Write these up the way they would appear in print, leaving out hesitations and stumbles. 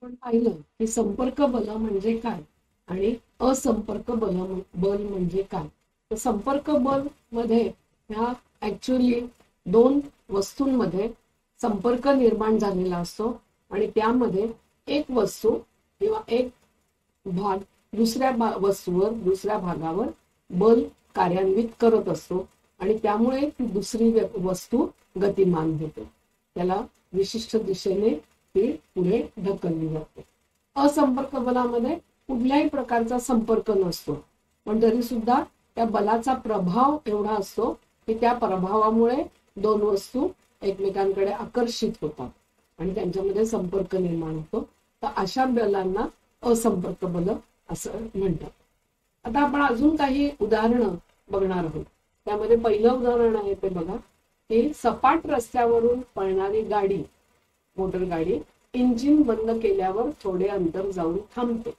आपण पाहिलं की संपर्क बल म्हणजे काय आणि असंपर्क बल म्हणजे काय. तर संपर्क बल मध्ये ह्या ऍक्च्युअली दोन वस्तूंमध्ये संपर्क निर्माण झालेला असतो आणि त्यामध्ये एक वस्तू किंवा एक भाग दुसऱ्या वस्तूवर दुसऱ्या भागावर बल कार्यान्वित करत असतो आणि त्यामुळे ती दुसरी वस्तू गतिमान होते. त्याला विशिष्ट दिशेने ती पुढे ढकलली जाते. असंपर्क बलामध्ये कुठल्याही प्रकारचा संपर्क नसतो, पण तरी सुद्धा त्या बलाचा प्रभाव एवढा असतो की त्या प्रभावामुळे दोन वस्तू एकमेकांकडे आकर्षित होतात आणि त्यांच्यामध्ये संपर्क निर्माण होतो. तर अशा बलांना असंपर्क बल असं म्हणतात. आता आपण अजून काही उदाहरणं बघणार आहोत. त्यामध्ये पहिलं उदाहरण आहे ते बघा की सपाट रस्त्यावरून पळणारी गाडी, मोटर गाडी इंजिन बंद केल्यावर थोडे अंतर जाऊन थांबते.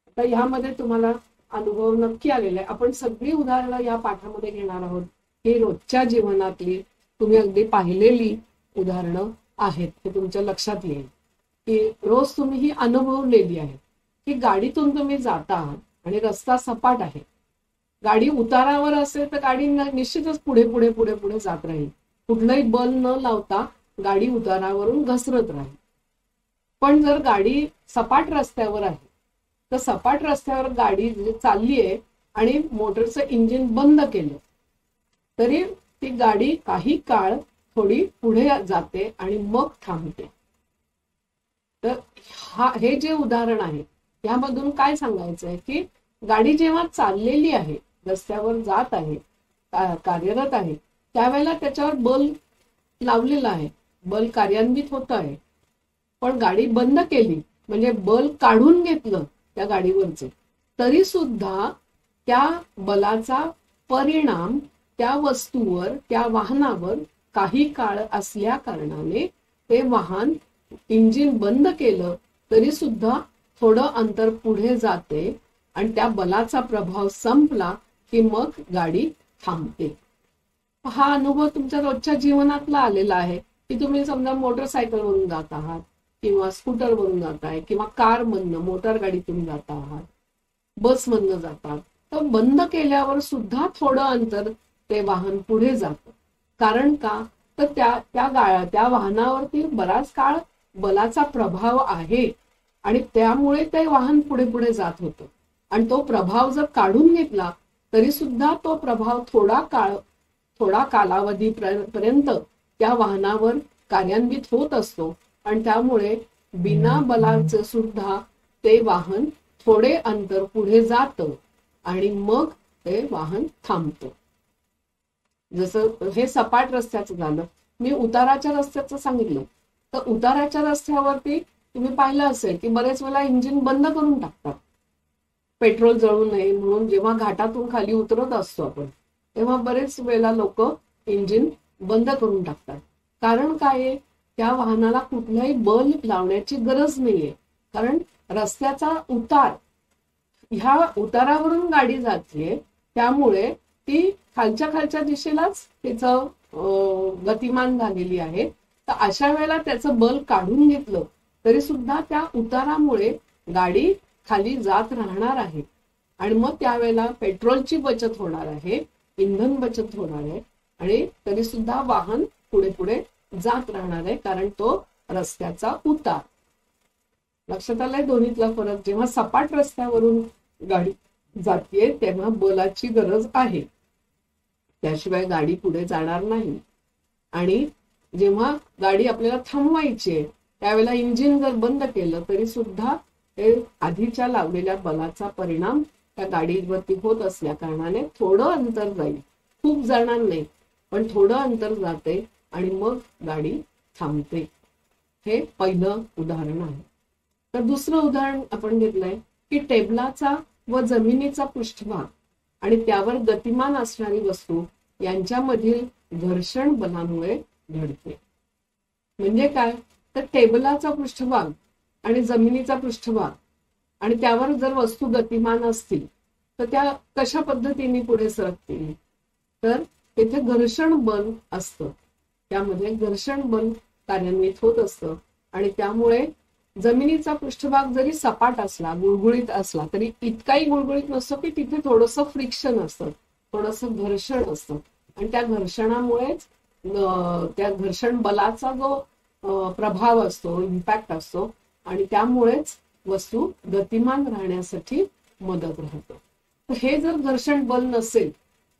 आता ह्यामध्ये तुम्हाला अनुभव नक्की आलेला आहे. आपण सगळी उदाहरणं या पाठामध्ये घेणार आहोत. ही रोजच्या जीवनातली तुम्ही अगदी पाहिलेली उदाहरणं आहेत. हे तुमच्या लक्षात येईल की रोज तुम्ही ही अनुभवलेली आहे की गाडीतून तुम्ही जाता आहात आणि रस्ता सपाट आहे. गाडी उतारावर असेल तर गाडी निश्चितच पुढे पुढे पुढे पुढे जात राहील. कुठलंही बल न लावता गाडी उतारावरून घसरत राहील. पण जर गाडी सपाट रस्त्यावर आहे तर सपाट रस्त्यावर गाडी चालली आहे आणि मोटरचं इंजिन बंद केलं तरी ती गाडी काही काळ थोडी पुढे जाते आणि मग थांबते. तर हे जे उदाहरण आहे यामधून काय सांगायचं आहे की गाडी जेव्हा चाललेली आहे, रस्त्यावर जात आहे, कार्यरत आहे, त्यावेळेला त्याच्यावर बल लावलेलं आहे, बल कार्यान्वित होत आहे. पण गाडी बंद केली म्हणजे बल काढून घेतलं त्या गाडीवरचे, तरी सुद्धा त्या बलाचा परिणाम त्या वस्तूवर, त्या वाहनावर काही काळ असल्या कारणाने ते वाहन इंजिन बंद केलं तरी सुद्धा थोडं अंतर पुढे जाते आणि त्या बलाचा प्रभाव संपला की मग गाडी थांबते. हा अनुभव तुमच्या रोजच्या जीवनातला आलेला आहे की तुम्ही समजा मोटरसायकलवरून जात आहात किंवा स्कूटरवरून जात आहे किंवा कारमधनं, मोटर गाडीतून जात आहात, बसमधनं जातात, तर बंद केल्यावर सुद्धा थोडं अंतर ते वाहन पुढे जातं. कारण का तर त्या वाहनावरती बराच काळ बलाचा प्रभाव आहे आणि त्यामुळे ते वाहन पुढे पुढे जात होतं. आणि तो प्रभाव जर काढून घेतला तरी सुद्धा तो प्रभाव थोडा कालावधीपर्यंत त्या वाहनावर कार्यान्वित होत असतो आणि त्यामुळे बिना बलाचं सुद्धा ते वाहन थोडे अंतर पुढे जातं आणि मग ते वाहन थांबतं. जसं हे सपाट रस्त्याचं झालं. मी उताराच्या रस्त्याचं सांगितलं. तर उताराच्या रस्त्यावरती तुम्ही पाहिलं असेल की बरेच वेळा इंजिन बंद करून टाकतात, पेट्रोल जळू नये म्हणून. जेव्हा घाटातून खाली उतरत असतो आपण तेव्हा बरेच वेळा लोक इंजिन बंद करून टाकतात. कारण काय आहे, त्या वाहनाला कुठलाही बल लावण्याची गरज नाहीये. कारण रस्त्याचा उतार, ह्या उतारावरून गाडी जाते त्यामुळे ती खालच्या दिशेलाच तिचं गतिमान झालेली आहे. तर अशा वेळेला त्याचं बल काढून घेतलं तरी सुद्धा त्या उतारामुळे गाडी खाली जात राहणार आहे आणि मग त्यावेळेला पेट्रोलची बचत होणार आहे, इंधन बचत होणार आहे आणि तरी सुद्धा वाहन पुढे पुढे जात राहणार आहे कारण तो रस्त्याचा उतार. लक्षात आलंय दोन्हीतला फरक. जेव्हा सपाट रस्त्यावरून गाडी जाते तेव्हा बलाची गरज आहे, त्याशिवाय गाडी पुढे जाणार नाही. आणि जेव्हा गाडी आपल्याला थांबवायची आहे त्यावेळेला इंजिन जर बंद केलं तरी सुद्धा ते आधीच्या लावलेल्या बलाचा परिणाम त्या गाडीवरती होत असल्या कारणाने थोडं अंतर जाईल, खूप जाणार नाही पण थोडं अंतर जाते आणि मग गाडी थांबते. हे पहिलं उदाहरण आहे. तर दुसरं उदाहरण आपण घेतलंय की टेबलाचा व जमिनीचा पृष्ठभाग आणि त्यावर गतिमान असणारी वस्तू यांच्यामधील घर्षण बलामुळे घडते. म्हणजे काय तर टेबलाचा पृष्ठभाग आणि जमिनीचा पृष्ठभाग आणि त्यावर जर वस्तू गतिमान असतील तर त्या कशा पद्धतीने पुढे सरकतील, तर तिथे घर्षण बल असतं. त्यामध्ये घर्षण बल कार्यान्वित होत असतं आणि त्यामुळे जमिनीचा पृष्ठभाग जरी सपाट असला, गुळगुळीत असला, तरी इतकाही गुळगुळीत नसतो की तिथे थोडंसं फ्रिक्शन असतं, थोडंसं घर्षण असतं. आणि त्या घर्षणामुळेच त्या घर्षण बलाचा जो प्रभाव असतो, इम्पॅक्ट असतो, आणि त्यामुळेच वस्तू गतिमान राहण्यासाठी मदत राहते. हे जर घर्षण बल नसेल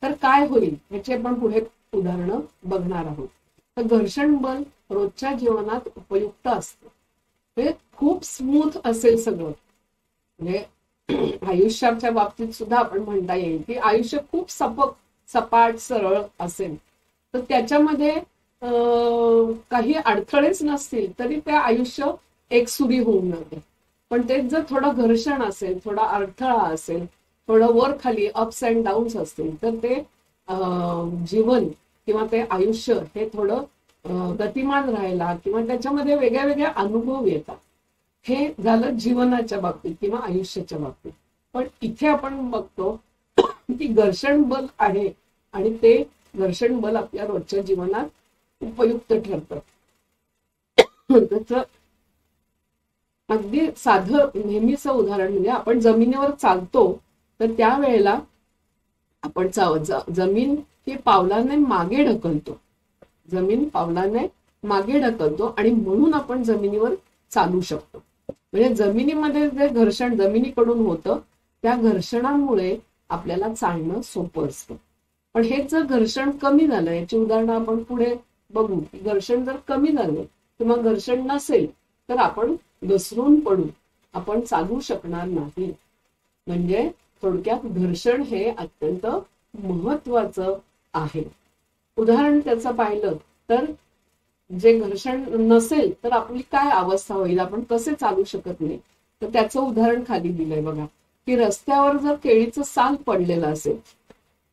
तर काय होईल याची आपण पुढे उदाहरणं बघणार आहोत. तर घर्षण बल रोजच्या जीवनात उपयुक्त असतं, म्हणजे खूप स्मूथ असेल सगळं. म्हणजे आयुष्याच्या बाबतीत सुद्धा आपण म्हणता येईल की आयुष्य खूप सपाट सरळ असेल तर त्याच्यामध्ये काही अडथळेच नसतील तरी ते आयुष्य एकसुरी होऊन जाते. पण तेच जर थोडं घर्षण असेल, थोडा अडथळा असेल, थोडं वर खाली अप्स अँड डाऊन्स असतील तर ते जीवन किंवा ते आयुष्य हे थोडं गतिमान राहायला किंवा त्याच्यामध्ये वेगळ्या वेगळ्या अनुभव येतात. हे झालं जीवनाच्या बाबतीत किंवा आयुष्याच्या बाबतीत. पण इथे आपण बघतो की घर्षण बल आहे आणि ते घर्षण बल आपल्या रोजच्या जीवनात उपयुक्त ठरतं. त्याचं अगदी साधं नेहमीचं उदाहरण म्हणजे आपण जमिनीवर चालतो तर त्यावेळेला आपण जमीन ही पावलाने मागे ढकलतो, जमीन पावलाने मागे ढकलतो आणि म्हणून आपण जमिनीवर चालू शकतो. म्हणजे जमिनीमध्ये जे घर्षण जमिनीकडून होतं त्या घर्षणामुळे आपल्याला चालणं सोपं असतं. पण हे जर घर्षण कमी झालं, याची उदाहरणं आपण पुढे बघू. घर्षण जर कमी झालं किंवा घर्षण नसेल तर आपण घसरून पडू, आपण चालू शकणार नाही. म्हणजे थोडक्यात घर्षण हे अत्यंत महत्वाचं आहे. उदाहरण त्याचं पाहिलं तर जे घर्षण नसेल तर आपली काय अवस्था होईल, आपण कसे चालू शकत नाही. तर त्याचं उदाहरण खाली दिलंय बघा, की रस्त्यावर जर केळीचं साल पडलेलं असेल,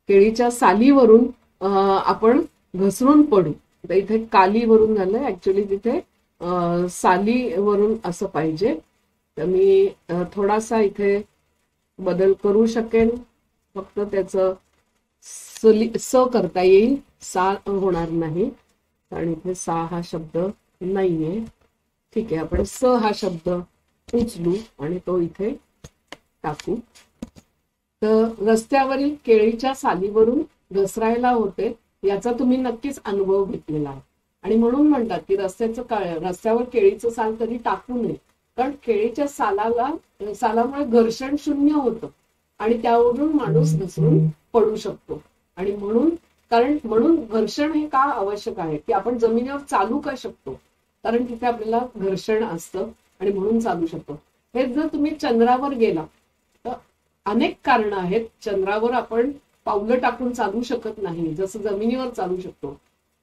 केळीच्या सालीवरून आपण घसरून पडू. तर इथे कालीवरून झालंय, ऍक्च्युली तिथे सालीवरून असं पाहिजे. तर मी थोडासा इथे बदल करू शकेन, फक्त त्याचं स करता येईल, सा होणार नाही कारण इथे सा हा शब्द नाहीये. ठीक आहे, आपण स हा शब्द उचलू आणि तो इथे टाकू. तर रस्त्यावरील केळीच्या सालीवरून घसरायला होते याचा तुम्ही नक्कीच अनुभव घेतलेला आहे. आणि म्हणून म्हणतात की रस्त्यावर केळीचं साल कधी टाकू नये, कारण केळीच्या सालामुळे घर्षण शून्य होतं आणि त्यावरून माणूस घसरून पडू शकतो. आणि म्हणून घर्षण हे का आवश्यक आहे की आपण जमिनीवर चालू का शकतो, कारण तिथे आपल्याला घर्षण असतं आणि म्हणून चालू शकतो. हे जर तुम्ही चंद्रावर गेला तर अनेक कारणं आहेत. चंद्रावर आपण पावलं टाकून चालू शकत नाही जसं जमिनीवर चालू शकतो,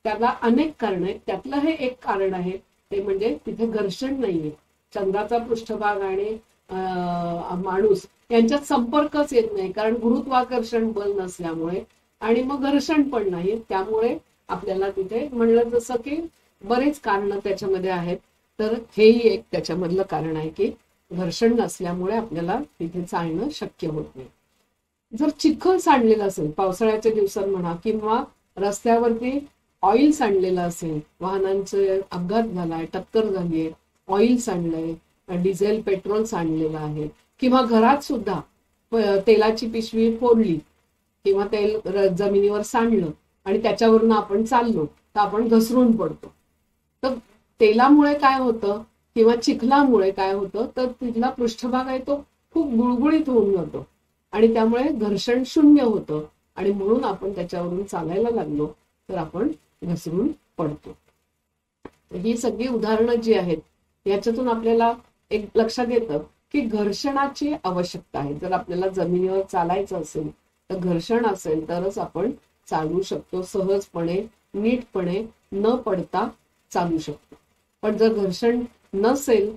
त्याला अनेक कारण आहेत. त्यातलं हे एक कारण आहे, ते म्हणजे तिथे घर्षण नाहीये. चंद्राचा पृष्ठभाग आणि माणूस यांच्यात संपर्कच येत नाही, कारण गुरुत्वाकर्षण बल नसल्यामुळे, आणि मग घर्षण पण नाही. त्यामुळे आपल्याला तिथे म्हणलं जसं की बरेच कारणं त्याच्यामध्ये आहेत, तर हेही एक त्याच्यामधलं कारण आहे की घर्षण नसल्यामुळे आपल्याला तिथे चालणं शक्य होत नाही. जर चिखल सांडलेलं असेल पावसाळ्याच्या दिवसात म्हणा, किंवा रस्त्यावरती ऑइल सांडलेलं असेल, वाहनांचे अपघात झालाय, टक्कर झालीये, ऑइल सांडलंय, डिझेल पेट्रोल सांडलेलं आहे, किंवा घरात सुद्धा तेलाची पिशवी फोडली किंवा तेल जमिनीवर सांडलं आणि त्याच्यावरून आपण चाललो तर आपण घसरून पडतो. तर तेलामुळे काय होतं किंवा चिखलामुळे काय होतं, तर तिथला पृष्ठभाग आहे तो खूप गुळगुळीत होऊन जातो आणि त्यामुळे घर्षण शून्य होतं आणि म्हणून आपण त्याच्यावरून चालायला लागलो तर आपण घसरून पडतो. ही सगळी उदाहरणं जी आहेत याच्यातून आपल्याला एक लक्षात येतं की घर्षणाची आवश्यकता आहे. जर आपल्याला जमिनीवर चालायचं असेल तर घर्षण असेल तरच आपण चालू शकतो, सहजपणे नीटपणे न पडता चालू शकतो. पण जर घर्षण नसेल,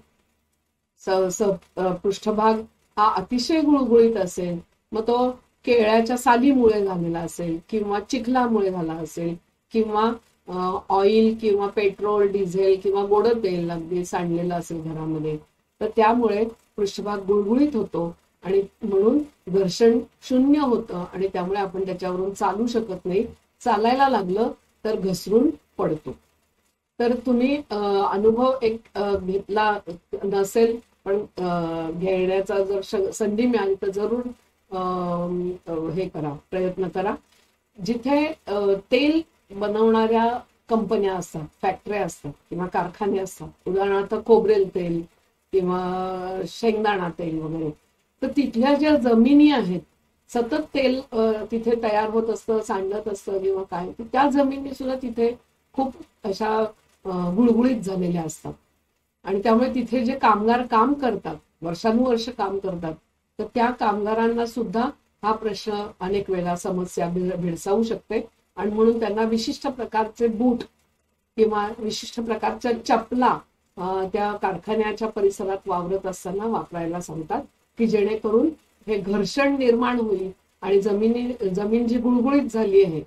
पृष्ठभाग हा अतिशय गुळगुळीत असेल, मग तो केळ्याच्या सालीमुळे झालेला असेल किंवा चिखलामुळे झाला असेल किंवा ऑइल किंवा पेट्रोल डिझेल किंवा गोडं तेल अगदी सांडलेलं असेल घरामध्ये, तर त्यामुळे पृष्ठभाग गुळगुळीत होतो आणि म्हणून घर्षण शून्य होतं आणि त्यामुळे आपण त्याच्यावरून चालू शकत नाही. चालायला लागलं तर घसरून पडतो. तर तुम्ही अनुभव एक घेतला नसेल, पण घेण्याचा जर संधी मिळाली तर जरूर हे करा, प्रयत्न करा. जिथे तेल बनवणाऱ्या कंपन्या असतात, फॅक्टऱ्या असतात किंवा कारखाने असतात, उदाहरणार्थ खोबरेल तेल किंवा शेंगदाणा तेल वगैरे, तर तिथल्या ज्या जमिनी आहेत, सतत तेल तिथे तयार होत असतं, सांडत असतं किंवा काय, त्या जमिनी सुद्धा तिथे खूप अशा गुळगुळीत झालेल्या असतात. आणि त्यामुळे तिथे जे कामगार काम करतात, वर्षानुवर्ष काम करतात, तर त्या कामगारांना सुद्धा हा प्रश्न अनेक वेळा समस्या भेडसावू शकते. आणि म्हणून त्यांना विशिष्ट प्रकारचे बूट किंवा विशिष्ट प्रकारच्या चपला त्या कारखान्याच्या परिसरात वावरत असताना वापरायला सांगतात, की जेणेकरून हे घर्षण निर्माण होईल आणि जमीन जी गुळगुळीत झाली आहे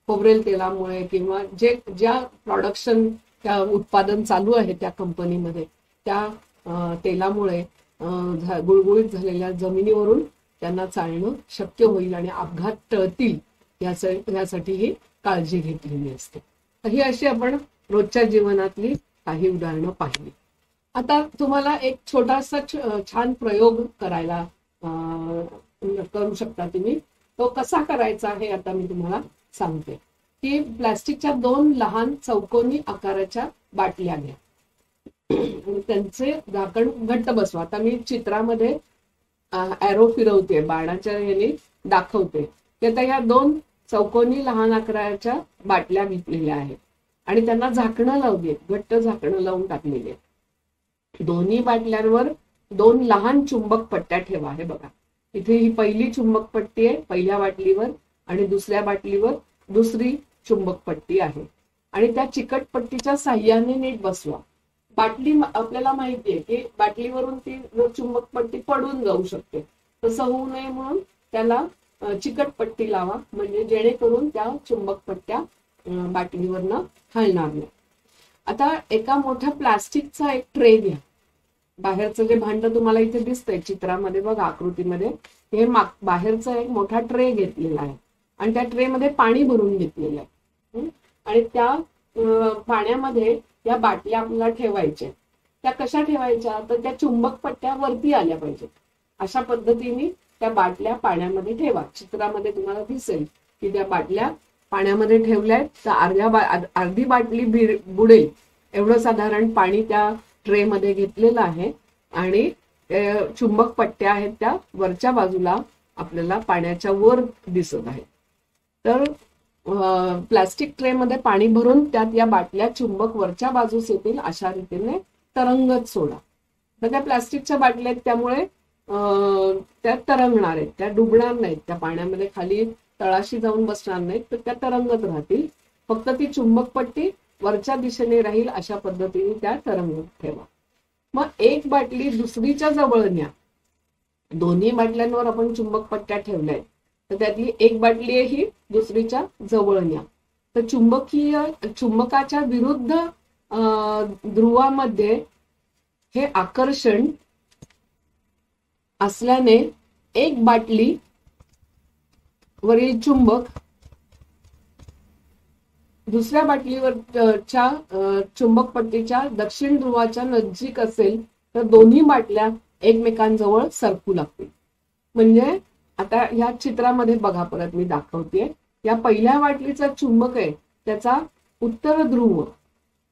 खोबरेल तेलामुळे किंवा ज्या प्रोडक्शन त्या उत्पादन चालू आहे त्या कंपनीमध्ये, त्या तेलामुळे गुळगुळीत झालेल्या जमिनीवरून त्यांना चालणं शक्य होईल आणि अपघात टळतील यासाठी ही काळजी घेतलेली असते. ही अशी आपण रोजच्या जीवनातली काही उदाहरणं पाहिली. आता तुम्हाला एक छोटासा छान प्रयोग करायला करू शकता तुम्ही. तो कसा करायचा हे आता मी तुम्हाला सांगते. की प्लास्टिकच्या 2 लहान चौकोनी आकाराच्या बाटल्या घ्या आणि त्यांचे झाकण घट्ट बसवा. आता मी चित्रामध्ये ॲरो फिरवते, बाणाच्या ह्याने दाखवते की आता ह्या 2 चौकोनी लहान आकाराच्या बाटल्या घेतलेल्या आहेत आणि त्यांना झाकणं लावली, घट्ट झाकणं लावून टाकलेली आहेत. दोन्ही बाटल्यांवर 2 लहान चुंबक पट्ट्या ठेवा. हे बघा, इथे ही पहिली चुंबक पट्टी आहे पहिल्या बाटलीवर आणि दुसऱ्या बाटलीवर दुसरी चुंबक पट्टी आहे आणि त्या चिकट पट्टीच्या साह्याने नीट बसवा. बाटली आपल्याला माहिती आहे की बाटलीवरून ती चुंबक पट्टी पडून जाऊ शकते, तसं होऊ नये म्हणून त्याला चिकट पट्टी लावा, म्हणजे जेणेकरून त्या चुंबक पट्ट्या बाटलीवरनं हलणार नाही. आता एका मोठ्या प्लास्टिकचा एक ट्रे घ्या. बाहेरचं जे भांडं तुम्हाला इथे दिसतंय चित्रामध्ये बघा, आकृतीमध्ये, हे बाहेरचा एक मोठा ट्रे घेतलेला आहे आणि त्या ट्रे मध्ये पाणी भरून घेतलेलं आहे आणि त्या पाण्यामध्ये या बाटल्या आपल्याला ठेवायच्या. त्या कशा ठेवायच्या, तर त्या चुंबक पट्ट्या वरती आल्या पाहिजेत अशा पद्धतीने त्या बाटल्या पाण्यामध्ये ठेवा. चित्रामध्ये तुम्हाला दिसेल की त्या बाटल्या पाण्यामध्ये ठेवल्यात, तर अर्धी बाटली बुडेल एवढं साधारण पाणी त्या ट्रे मध्ये घेतलेलं आहे आणि चुंबक पट्ट्या आहेत त्या वरच्या बाजूला आपल्याला पाण्याच्या वर दिसत आहेत. तर प्लास्टिक ट्रे मध्ये पाणी भरून त्यात या बाटल्या चुंबक वरच्या बाजूस येतील अशा रीतीने तरंगत सोडा. तर त्या प्लास्टिकच्या बाटल्या आहेत त्यामुळे त्या तरंगणार आहेत, त्या डुबणार नाहीत, त्या पाण्यामध्ये खाली तळाशी जाऊन बसणार नाहीत, तर त्या तरंगत राहतील. फक्त ती चुंबक पट्टी वरच्या दिशेने राहील अशा पद्धतीने त्या तरंगत ठेवा. मग एक बाटली दुसरीच्या जवळ न्या. दोन्ही बाटल्यांवर आपण चुंबक पट्ट्या ठेवल्यात, तर त्यातली एक बाटली ही दुसरीच्या जवळ न्या. तर चुंबकाच्या विरुद्ध ध्रुवामध्ये हे आकर्षण असल्याने एक बाटली वरील चुंबक दुसऱ्या बाटलीवरच्या चुंबक पट्टीच्या दक्षिण ध्रुवाच्या नजीक असेल तर दोन्ही बाटल्या एकमेकांजवळ सरकू लागतील. म्हणजे आता ह्या चित्रामध्ये बघा, परत मी दाखवते. या पहिल्या बाटलीचा चुंबक आहे त्याचा उत्तर ध्रुव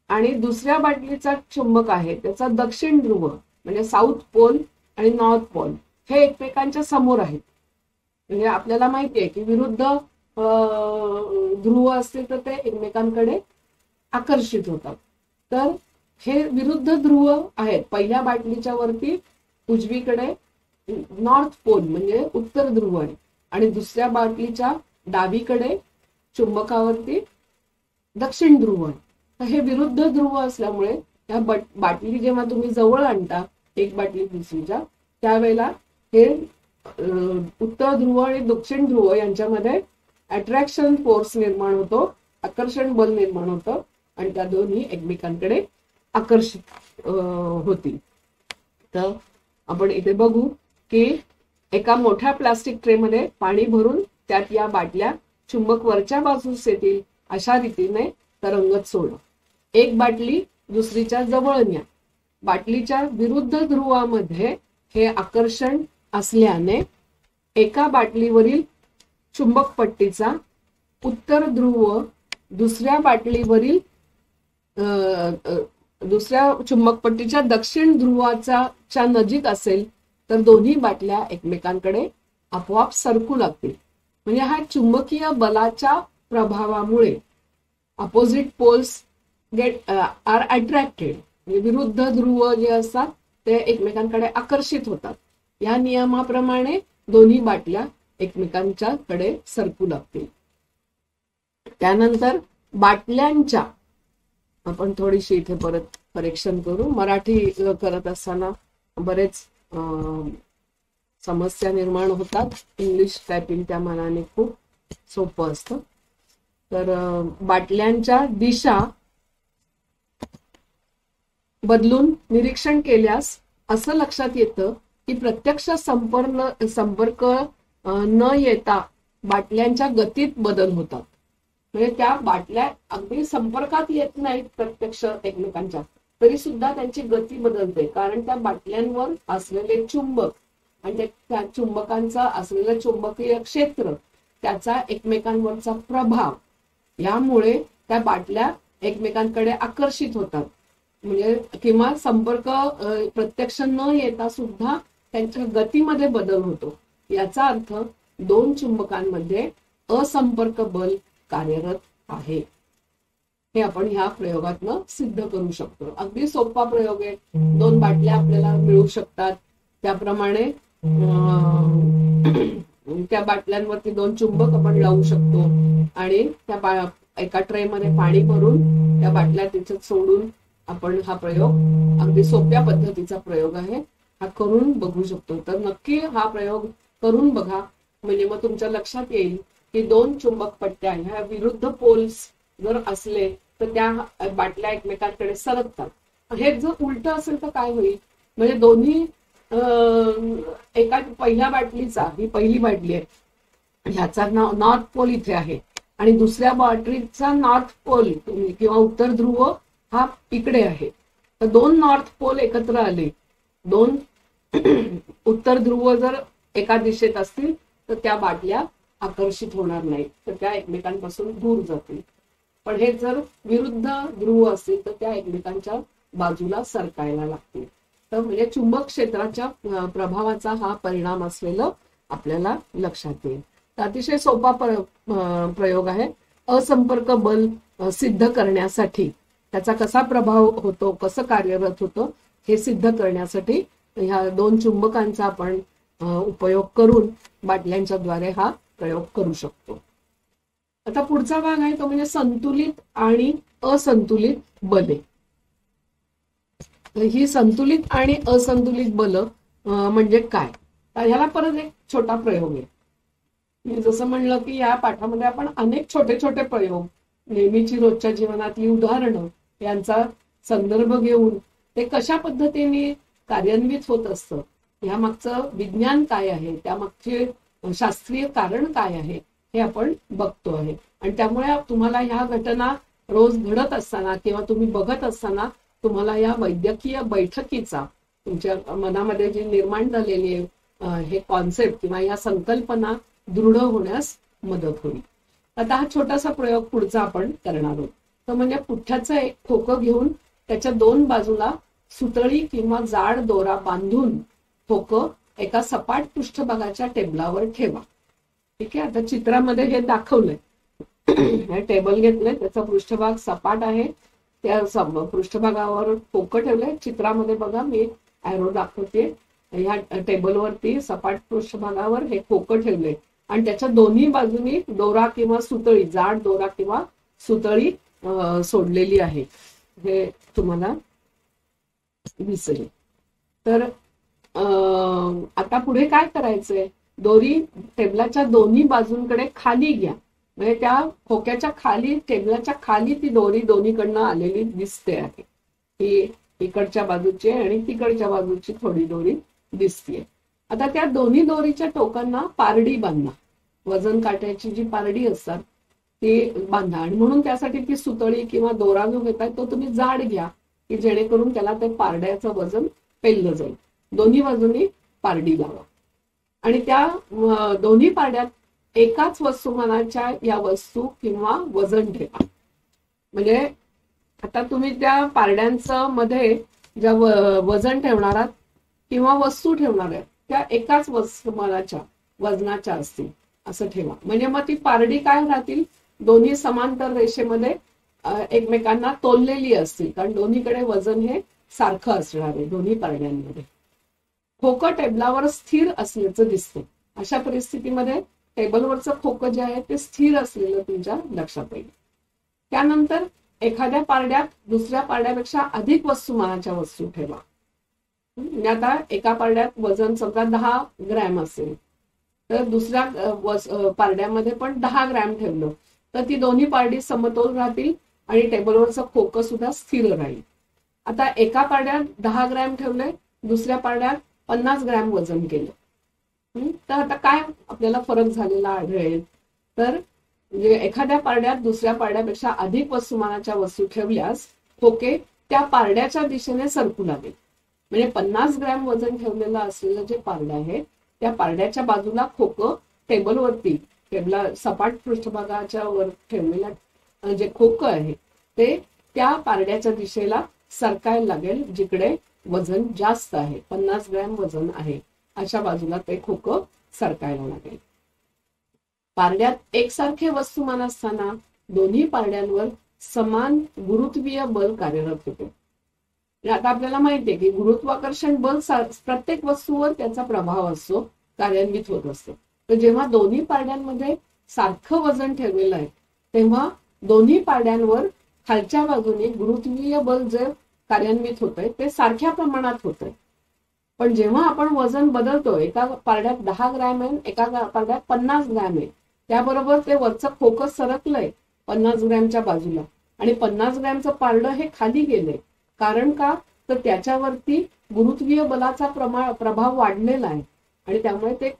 आणि दुसऱ्या बाटलीचा चुंबक आहे त्याचा दक्षिण ध्रुव, म्हणजे साऊथ पोल आणि नॉर्थ पोल हे एकमेकांच्या समोर आहेत. म्हणजे आपल्याला माहिती आहे की विरुद्ध ध्रुव असतील तर ते एकमेकांकडे आकर्षित होतात. तर हे विरुद्ध ध्रुव आहेत. पहिल्या बाटलीच्या वरती उजवीकडे नॉर्थ पोल म्हणजे उत्तर ध्रुव आहे आणि दुसऱ्या बाटलीच्या डावीकडे चुंबकावरती दक्षिण ध्रुव आहे. तर हे विरुद्ध ध्रुव असल्यामुळे या बाटली जेव्हा तुम्ही जवळ आणता एक बाटली दुसरीच्या, त्यावेळेला हे उत्तर ध्रुव आणि दक्षिण ध्रुव यांच्यामध्ये अट्रॅक्शन फोर्स निर्माण होतो, आकर्षण बल निर्माण होतं आणि त्या दोन्ही एकमेकांकडे आकर्षित होतील. तर आपण इथे बघू की एका मोठ्या प्लास्टिक ट्रे मध्ये पाणी भरून त्यात या बाटल्या चुंबक वरच्या बाजूस येतील अशा रीतीने तरंगत सोडा. एक बाटली दुसरीच्या जवळ न्या. बाटलीच्या विरुद्ध ध्रुवामध्ये हे आकर्षण असल्याने एका बाटलीवरील चुंबक पट्टीचा उत्तर ध्रुव दुसऱ्या बाटलीवरील दुसऱ्या चुंबकपट्टीच्या दक्षिण ध्रुवाच्या नजीक असेल तर दोन्ही बाटल्या एकमेकांकडे आपोआप सरकू लागतील. म्हणजे हा चुंबकीय बलाच्या प्रभावामुळे अपोजिट पोल्स आर अट्रॅक्टेड. विरुद्ध ध्रुव जे असतात ते एकमेकांकडे आकर्षित होतात. या नियमाप्रमाणे दोन्ही बाटल्या एकमेकांच्याकडे सरकू लागतील. त्यानंतर बाटल्यांच्या, आपण थोडीशी इथे परत करेक्शन करू. मराठी करत असताना बरेच समस्या निर्माण होतात. इंग्लिश टायपिंग त्या मानाने खूप सोपं असतं. तर बाटल्यांच्या दिशा बदलून निरीक्षण केल्यास असं लक्षात येतं की प्रत्यक्ष संपर्क न येता बाटल्यांच्या गतीत बदल होतात. म्हणजे त्या बाटल्या अगदी संपर्कात येत नाहीत प्रत्यक्ष एकमेकांच्या, तरी सुद्धा त्यांची गती बदलते. कारण त्या बाटल्यांवर असलेले चुंबक आणि त्या चुंबकांचा असलेलं चुंबकीय क्षेत्र, त्याचा एकमेकांवरचा प्रभाव, यामुळे त्या बाटल्या एकमेकांकडे आकर्षित होतात. म्हणजे किंवा संपर्क प्रत्यक्ष न येता सुद्धा त्यांच्या गतीमध्ये बदल होतो. याचा अर्थ दोन चुंबकांमध्ये असंपर्क बल कार्यरत आहे. हे आपण ह्या प्रयोगातनं सिद्ध करू शकतो. अगदी सोपा प्रयोग आहे. दोन बाटल्या आपल्याला मिळू शकतात. त्याप्रमाणे त्या बाटल्यांवरती दोन चुंबक आपण लावू शकतो आणि त्या एका ट्रे मध्ये पाणी भरून त्या बाटल्या तिच्यात सोडून आपण हा प्रयोग, अगदी सोप्या पद्धतीचा प्रयोग आहे, हा करून बघू शकतो. तर नक्की हा प्रयोग करून बघा. म्हणजे मग तुमच्या लक्षात येईल की दोन चुंबक पट्ट्या ह्या विरुद्ध पोल्स जर असले तर त्या बाटल्या एकमेकांकडे सरकतात. हे जर उलट असेल तर काय होईल? म्हणजे दोन्ही एका पहिल्या बाटलीचा, ही पहिली बाटली आहे, ह्याचा नॉर्थ पोल इथे आहे आणि दुसऱ्या बाटलीचा नॉर्थ पोल किंवा उत्तर ध्रुव हा इकडे आहे. तर दोन नॉर्थ पोल एकत्र आले, दोन उत्तर ध्रुव जर एका दिशेत असतील तर त्या बाटल्या आकर्षित होणार नाहीत, तर त्या एकमेकांपासून दूर जातील. पण हे जर विरुद्ध ध्रुव असतील तर त्या एकमेकांच्या बाजूला सरकायला लागतील. तर म्हणजे चुंबक क्षेत्राच्या प्रभावाचा हा परिणाम असलेलं आपल्याला लक्षात येईल. तर अतिशय सोपा प्रयोग आहे. असंपर्क बल सिद्ध करण्यासाठी, त्याचा कसा प्रभाव होतो, कसं कार्यरत होतं हे सिद्ध करण्यासाठी ह्या दोन चुंबकांचा आपण उपयोग करून बाटल्यांच्या द्वारे हा प्रयोग करू शकतो. आता पुढचा भाग आहे तो म्हणजे संतुलित आणि असंतुलित बले. ही संतुलित आणि असंतुलित बल म्हणजे काय? तर ह्याला परत एक छोटा प्रयोग आहे. मी जसं म्हणलं की या पाठामध्ये आपण अनेक छोटे छोटे प्रयोग, नेहमीची रोजच्या जीवनातली उदाहरणं यांचा संदर्भ घेऊन ते कशा पद्धतीने कार्यान्वित होत असतं, ह्या मागचं विज्ञान काय आहे, त्यामागचे शास्त्रीय कारण काय आहे हे आपण बघतो आहे. आणि त्यामुळे तुम्हाला ह्या घटना रोज घडत असताना किंवा तुम्ही बघत असताना तुम्हाला या वैद्यकीय बैठकीचा तुमच्या मनामध्ये जी निर्माण झालेली आहे हे कॉन्सेप्ट किंवा या संकल्पना दृढ होण्यास मदत होईल. आता हा छोटासा प्रयोग पुढचा आपण करणार आहोत. तर म्हणजे पुठ्ठ्याचं एक खोकं घेऊन त्याच्या दोन बाजूला सुतळी किंवा जाड दोरा बांधून खोकं एका सपाट पृष्ठभागाच्या टेबलावर ठेवा. ठीक आहे. आता चित्रामध्ये हे दाखवलंय. हे टेबल घेतलंय, त्याचा पृष्ठभाग सपाट आहे, त्या पृष्ठभागावर खोकं ठेवलंय. चित्रामध्ये बघा मी ॲरो दाखवते. ह्या टेबलवरती सपाट पृष्ठभागावर हे खोकं ठेवलंय आणि त्याच्या दोन्ही बाजूनी दोरा किंवा सुतळी, जाड दोरा किंवा सुतळी सोडलेली आहे. हे तुम्हाला दिसेल. तर आता पुढे काय करायचंय? दोरी टेबलाच्या दोन्ही बाजूंकडे खाली घ्या. म्हणजे त्या खोक्याच्या खाली, टेबलाच्या खाली ती दोरी दोन्हीकडनं आलेली दिसते आहे. ही इकडच्या बाजूची आणि तिकडच्या बाजूची थोडी दोरी दिसतीये. आता त्या दोन्ही दोरीच्या टोकांना पारडी बांधा. वजन काट्याची जी पारडी असतात ती बांधा. आणि म्हणून त्यासाठी ती सुतळी किंवा दोरा जो घेताय तो तुम्ही जाड घ्या, की जेणेकरून त्याला ते पारड्याचं वजन पेललं जाईल. दोन्ही बाजूनी पारडी लावा आणि त्या दोन्ही पारड्यात एकाच वस्तुमानाच्या या वस्तू किंवा वजन ठेवा. म्हणजे आता तुम्ही त्या पारड्यांचं मध्ये ज्या वजन ठेवणार आहात किंवा वस्तू ठेवणार आहेत त्या एकाच वस्तुमानाच्या वजनाच्या असतील असं ठेवा. म्हणजे मग ती पारडी काय राहतील, दोन्ही समांतर रेषेमध्ये एकमेकांना तोललेली असतील, कारण दोन्हीकडे वजन हे सारखं असणार आहे दोन्ही पारड्यांमध्ये. खोकं टेबलावर स्थिर असल्याचं दिसतं. अशा परिस्थितीमध्ये टेबलवरचं खोकं जे आहे ते स्थिर असलेलं तुमच्या लक्षात येईल. त्यानंतर एखाद्या पारड्यात दुसऱ्या पारड्यापेक्षा अधिक वस्तुमानाच्या वस्तू ठेवा. आता एका पारड्यात वजन समजा 10 ग्रॅम असेल तर दुसऱ्या पारड्यामध्ये पण 10 ग्रॅम ठेवलं तर ती दोन्ही पारडी समतोल राहतील आणि टेबलवरचं खोकं सुद्धा स्थिर राहील. आता एका पारड्यात 10 ग्रॅम ठेवले, दुसऱ्या पारड्यात 50 ग्रॅम वजन केलं तर आता काय आपल्याला फरक झालेला आढळेल, तर म्हणजे एखाद्या पारड्यात दुसऱ्या पारड्यापेक्षा अधिक वस्तुमानाच्या वस्तू ठेवल्यास खोके त्या पारड्याच्या दिशेने सरकू लागेल. म्हणजे 50 ग्रॅम वजन ठेवलेलं असलेलं जे पारडं आहे त्या पारड्याच्या बाजूला खोकं टेबलवरती, टेबला सपाट पृष्ठभागाच्या वर ठेवलेलं जे खोकं आहे ते त्या पारड्याच्या दिशेला सरकायला लागेल जिकडे वजन जास्त आहे, 50 ग्रॅम वजन आहे अशा बाजूला ते खोकं सरकायला लागेल. पारड्यात एकसारखे वस्तुमान असताना दोन्ही पारड्यांवर समान गुरुत्वीय बल कार्यरत होते. आता आपल्याला माहिती आहे की गुरुत्वाकर्षण बल प्रत्येक वस्तूवर त्याचा प्रभाव असतो, कार्यान्वित होत असतो. तर जेव्हा दोन्ही पारड्यांमध्ये सारखं वजन ठेवलेलं आहे तेव्हा दोन्ही पारड्यांवर खालच्या बाजूने गुरुत्वीय बल जे कार्यान्वित होतंय ते सारख्या प्रमाणात होतंय. पण जेव्हा आपण वजन बदलतो, एका पारड्यात 10 ग्रॅम आहे, एका पारड्यात 50 ग्रॅम आहे, त्याबरोबर ते वरचं खोकं सरकलंय 50 ग्रॅमच्या बाजूला आणि 50 ग्रॅमचं पारडं हे खाली गेलंय. कारण का, तर त्याच्यावरती गुरुत्वीय बलाचा प्रभाव वाढलेला आहे आणि त्यामुळे ते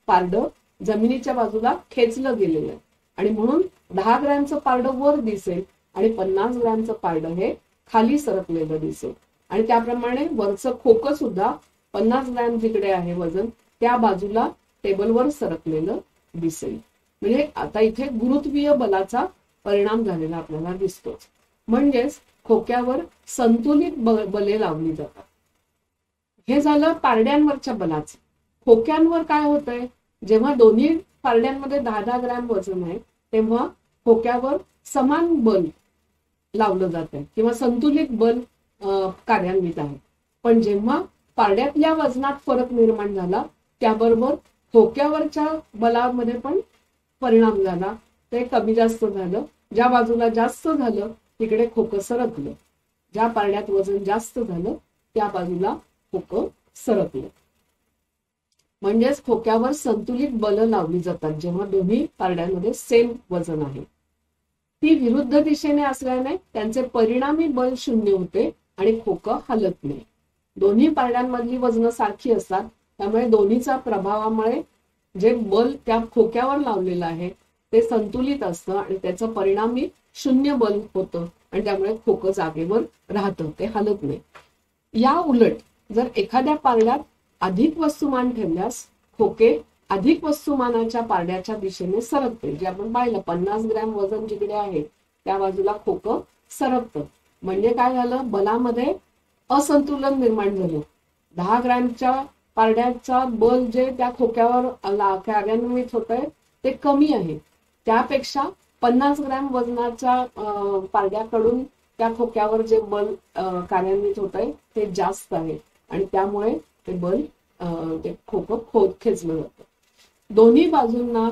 पारडं जमिनीच्या बाजूला खेचलं गेलेलं आहे आणि म्हणून 10 ग्रॅमचं पारडं वर दिसेल आणि 50 ग्रॅमचं पारडं हे खाली सरकलेलं दिसेल. आणि त्याप्रमाणे वरचं खोकं सुद्धा 50 ग्रॅम जिकडे आहे वजन त्या बाजूला टेबलवर सरकलेलं दिसेल. म्हणजे आता इथे गुरुत्वीय बलाचा परिणाम झालेला आपल्याला दिसतोच. म्हणजेच खोक्यावर संतुलित बले लावली जातात. हे झालं पारड्यांवरच्या बलाचं. खोक्यांवर काय होतंय, जेव्हा दोन्ही पारड्यांमध्ये 10-10 ग्रॅम वजन आहे तेव्हा खोक्यावर समान बल लावलं जात आहे किंवा संतुलित बल कार्यान्वित आहे. पण जेव्हा पारड्यातल्या वजनात फरक निर्माण झाला त्याबरोबर खोक्यावरच्या बलामध्ये पण परिणाम झाला, ते कमी जास्त झालं. ज्या बाजूला जास्त झालं तिकडे खोकं सरकलं, ज्या पारड्यात वजन जास्त झालं त्या बाजूला खोकं सरकलं. म्हणजेच खोक्यावर संतुलित बल लावली जातात जेव्हा दोन्ही पारड्यांमध्ये सेम वजन आहे. ती विरुद्ध दिशेने असल्याने त्यांचे परिणामी बल 0 होते आणि खोकं हलत नाही. दोन्ही पारड्यांमधली वजन सारखी असतात त्यामुळे दोन्हीच्या प्रभावामुळे जे बल त्या खोक्यावर लावलेलं आहे ते संतुलित असतं आणि त्याचं परिणामी 0 बल होतं आणि त्यामुळे खोकं जागेवर राहतं, ते हलत नाही. या उलट जर एखाद्या पारड्यात अधिक वस्तुमान ठेवल्यास खोके अधिक वस्तुमानाच्या पारड्याच्या दिशेने सरकते. जे आपण पाहिलं 50 ग्रॅम वजन जिकडे आहे त्या बाजूला खोकं सरकतं. म्हणजे काय झालं, बलामध्ये असंतुलन निर्माण झालं. 10 ग्रॅमच्या पारड्याचा बल जे त्या खोक्यावर कार्यान्वित होतंय ते कमी आहे, त्यापेक्षा 50 ग्रॅम वजनाच्या पारड्याकडून त्या खोक्यावर जे बल कार्यान्वित होतंय ते जास्त आहे आणि त्यामुळे ते बल ते खोकं खेचलं जातं. दोन्ही बाजूंना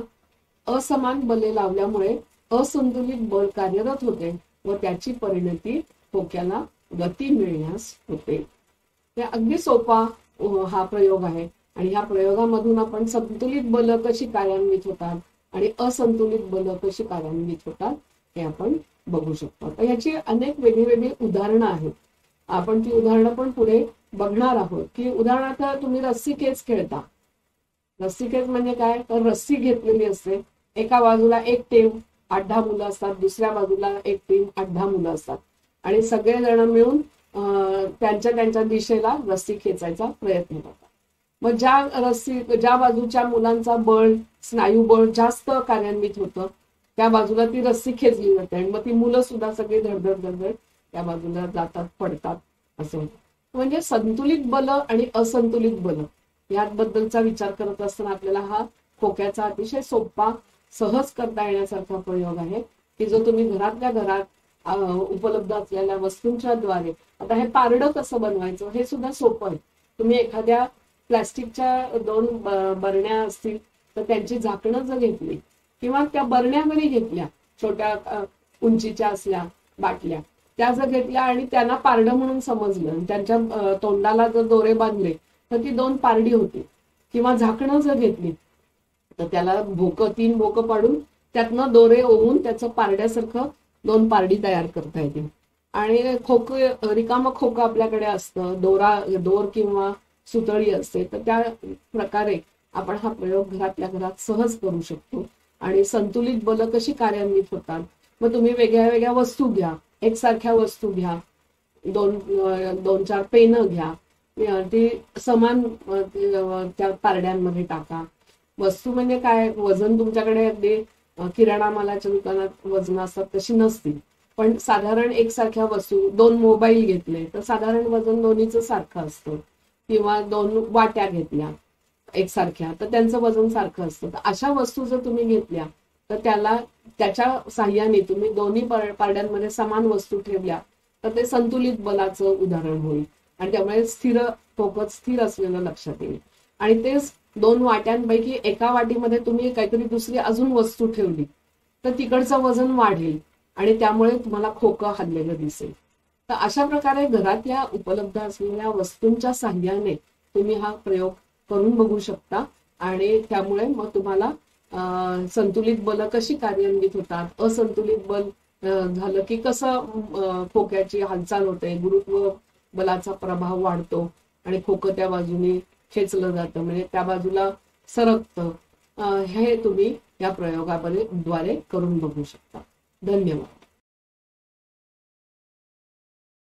असमान बले लावल्यामुळे असंतुलित बल कार्यरत होते व त्याची परिणती खोक्याला गती मिळण्यास होते. हे अगदी सोपा हा प्रयोग आहे आणि ह्या प्रयोगामधून आपण संतुलित बल कशी कार्यान्वित होतात आणि असंतुलित बल कशी कार्यान्वित होतात हे आपण बघू शकतो. तर याची अनेक वेगळी उदाहरणं आहेत. आपण ती उदाहरणं पण पुढे बघणार आहोत. की उदाहरणार्थ तुम्ही रस्सी खेच खेळता. रस्सी खेच म्हणजे काय, तर रस्सी घेतलेली असते, एका बाजूला एक टेप 8-10 मुलं असतात, दुसऱ्या बाजूला एक टीम 8-10 मुलं असतात आणि सगळेजण मिळून त्यांच्या त्यांच्या दिशेला रस्सी खेचायचा प्रयत्न करतात. मग ज्या बाजूच्या मुलांचा बळ, स्नायुबळ जास्त कार्यान्वित होतं त्या बाजूला ती रस्सी खेचली जाते आणि मग ती मुलं सुद्धा सगळी धडधड त्या बाजूला जातात, पडतात असं होतं. म्हणजे संतुलित बल आणि असंतुलित बल याबद्दलचा विचार करत असताना आपल्याला हा खोक्याचा अतिशय सोपा, सहज करता येण्यासारखा प्रयोग आहे की जो तुम्ही घरातल्या घरात उपलब्ध असलेल्या वस्तूंच्या द्वारे. आता हे पारडं कसं बनवायचं हे सुद्धा सोपं आहे. तुम्ही एखाद्या प्लास्टिकच्या 2 बरण्या असतील तर त्यांची झाकणं जर घेतली किंवा त्या बरण्या जरी घेतल्या, छोट्या उंचीच्या असल्या बाटल्या, त्या जर घेतल्या आणि त्यांना पारडं म्हणून समजलं, त्यांच्या तोंडाला जर दोरे बांधले तर ती 2 पारडी होती. किंवा झाकणं जर घेतली तर त्याला 3 भोकं पाडून त्यातनं दोरे ओवून त्याचं पारड्यासारखं 2 पारडी तयार करता येतील. आणि रिकामं खोकं आपल्याकडे असतं, दोर किंवा सुतळी असते, तर त्या प्रकारे आपण हा प्रयोग घरातल्या घरात सहज करू शकतो. आणि संतुलित बल कशी कार्यान्वित होतात, मग तुम्ही वेगळ्या वेगळ्या वस्तू घ्या, एकसारख्या वस्तू घ्या, 2-4 पेनं घ्या, ती समान त्या पारड्यांमध्ये टाका. वस्तू म्हणजे काय, वजन तुमच्याकडे अगदी किराणा मालाच्या दुकानात वजन असतात तशी नसतील, पण साधारण एकसारख्या वस्तू, 2 मोबाईल घेतले तर साधारण वजन दोन्हीचं सारखं असतं. किंवा 2 वाट्या घेतल्या एकसारख्या तर त्यांचं वजन सारखं असतं. तर अशा वस्तू जर तुम्ही घेतल्या तर त्याच्या साह्याने तुम्ही दोन्ही पारड्यांमध्ये समान वस्तू ठेवल्या तर ते संतुलित बलाचं उदाहरण होईल आणि त्यामुळे खोकं स्थिर असलेलं लक्षात येईल. आणि तेच 2 वाट्यांपैकी एका वाटीमध्ये तुम्ही काहीतरी दुसरी अजून वस्तू ठेवली तर तिकडचं वजन वाढेल आणि त्यामुळे तुम्हाला खोकं हललेलं दिसेल. तर अशा प्रकारे घरातल्या उपलब्ध असलेल्या वस्तूंच्या साह्याने तुम्ही हा प्रयोग करून बघू शकता आणि त्यामुळे मग तुम्हाला संतुलित बल कशी कार्यान्वित होतात, असंतुलित बल झालं की कसं खोक्याची हालचाल होते, गुरुत्व बलाचा प्रभाव वाढतो आणि खोकं त्या बाजूने खेचलं जातं, म्हणजे त्या बाजूला सरकतं. हे तुम्ही या प्रयोगाद्वारे करून बघू शकता. धन्यवाद.